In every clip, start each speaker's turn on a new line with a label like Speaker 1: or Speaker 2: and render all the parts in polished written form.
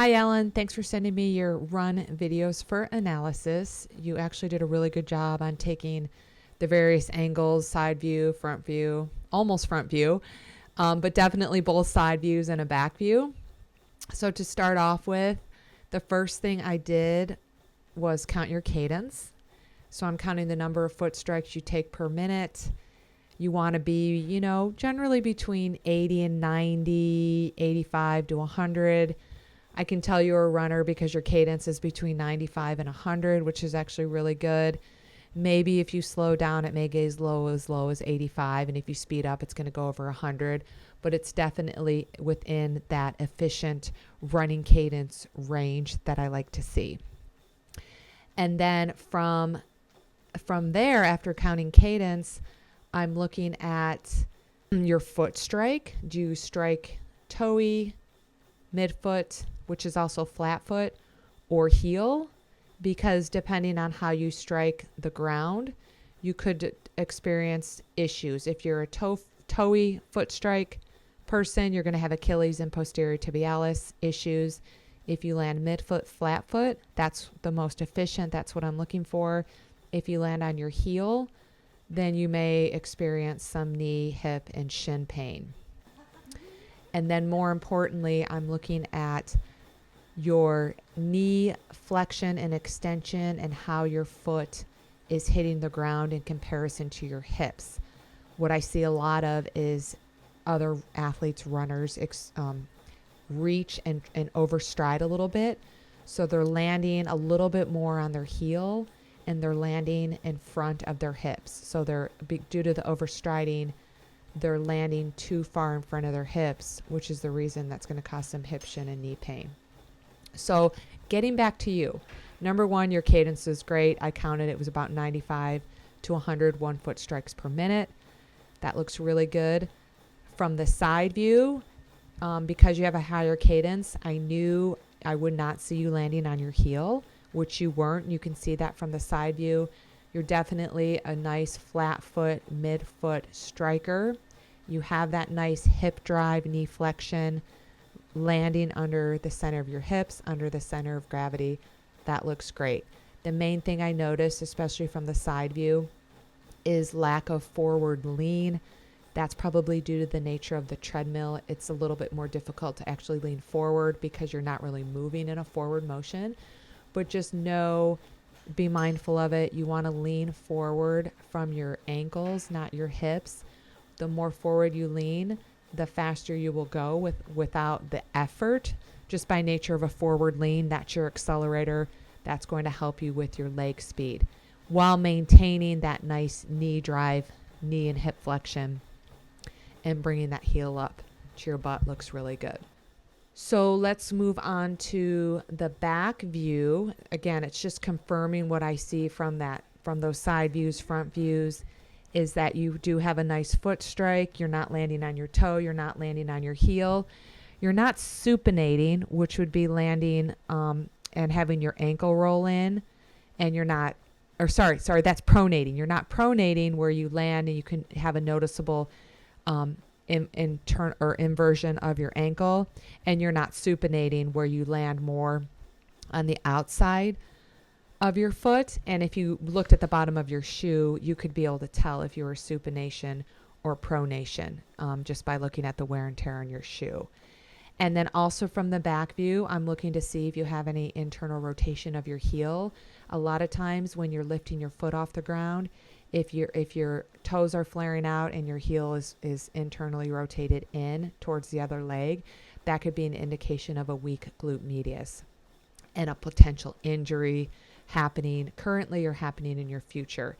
Speaker 1: Hi, Ellen. Thanks for sending me your run videos for analysis. You actually did a really good job on taking the various angles, side view, front view, almost front view, but definitely both side views and a back view. So to start off with, the first thing I did was count your cadence. So I'm counting the number of foot strikes you take per minute. You want to be, generally between 80 and 90, 85 to 100. I can tell you're a runner because your cadence is between 95 and 100, which is actually really good. Maybe if you slow down, it may get as low as 85. And if you speed up, it's going to go over 100. But it's definitely within that efficient running cadence range that I like to see. And then from there, after counting cadence, I'm looking at your foot strike. Do you strike toey, midfoot, which is also flat foot, or heel? Because depending on how you strike the ground, you could experience issues. If you're a toey foot strike person, you're going to have Achilles and posterior tibialis issues. If you land midfoot, flat foot, that's the most efficient. That's what I'm looking for. If you land on your heel, then you may experience some knee, hip, and shin pain. And then more importantly, I'm looking at your knee flexion and extension and how your foot is hitting the ground in comparison to your hips. What I see a lot of is other athletes, runners, reach and overstride a little bit. So they're landing a little bit more on their heel and they're landing in front of their hips. So due to the overstriding, they're landing too far in front of their hips, which is the reason that's going to cause some hip, shin, and knee pain. So getting back to you, number one, your cadence is great. I counted it was about 95 to 100 1-foot strikes per minute. That looks really good. From the side view, because you have a higher cadence, I knew I would not see you landing on your heel, which you weren't. You can see that from the side view. You're definitely a nice flat foot, mid-foot striker. You have that nice hip drive, knee flexion, landing under the center of your hips, under the center of gravity. That looks great. The main thing I noticed, especially from the side view, is lack of forward lean. That's probably due to the nature of the treadmill. It's a little bit more difficult to actually lean forward because you're not really moving in a forward motion. But just be mindful of it. You want to lean forward from your ankles, not your hips. The more forward you lean, the faster you will go without the effort. Just by nature of a forward lean, that's your accelerator. That's going to help you with your leg speed while maintaining that nice knee drive, knee and hip flexion, and bringing that heel up to your butt looks really good. So let's move on to the back view. Again, it's just confirming what I see from those side views, front views, is that you do have a nice foot strike. You're not landing on your toe. You're not landing on your heel. You're not supinating, which would be landing and having your ankle roll in, and you're not, or sorry, that's pronating. You're not pronating where you land and you can have a noticeable inversion of your ankle, and you're not supinating where you land more on the outside of your foot. And if you looked at the bottom of your shoe, you could be able to tell if you were supination or pronation just by looking at the wear and tear on your shoe. And then also from the back view, I'm looking to see if you have any internal rotation of your heel. A lot of times when you're lifting your foot off the ground, if your toes are flaring out and your heel is internally rotated in towards the other leg, that could be an indication of a weak glute medius and a potential injury happening currently or happening in your future.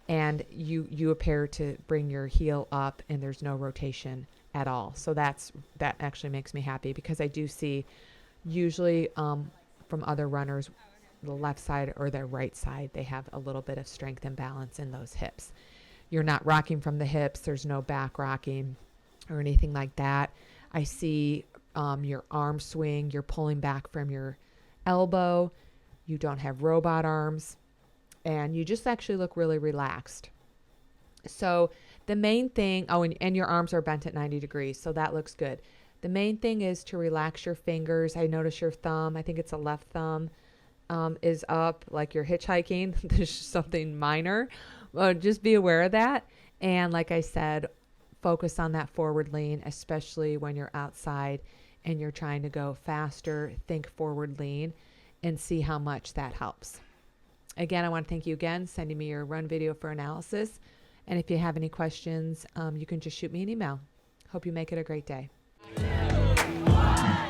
Speaker 1: And you appear to bring your heel up and there's no rotation at all. So that actually makes me happy, because I do see usually from other runners, the left side or their right side, they have a little bit of strength and balance in those hips. You're not rocking from the hips. There's no back rocking or anything like that. I see your arm swing. You're pulling back from your elbow. You don't have robot arms, and you just actually look really relaxed. So the main thing, and your arms are bent at 90 degrees, so that looks good. The main thing is to relax your fingers. I notice your thumb, I think it's a left thumb, is up like you're hitchhiking. There's something minor. Just be aware of that. And like I said, focus on that forward lean, especially when you're outside and you're trying to go faster. Think forward lean and see how much that helps. Again, I want to thank you again, sending me your run video for analysis. And if you have any questions, you can just shoot me an email. Hope you make it a great day. 2, 1.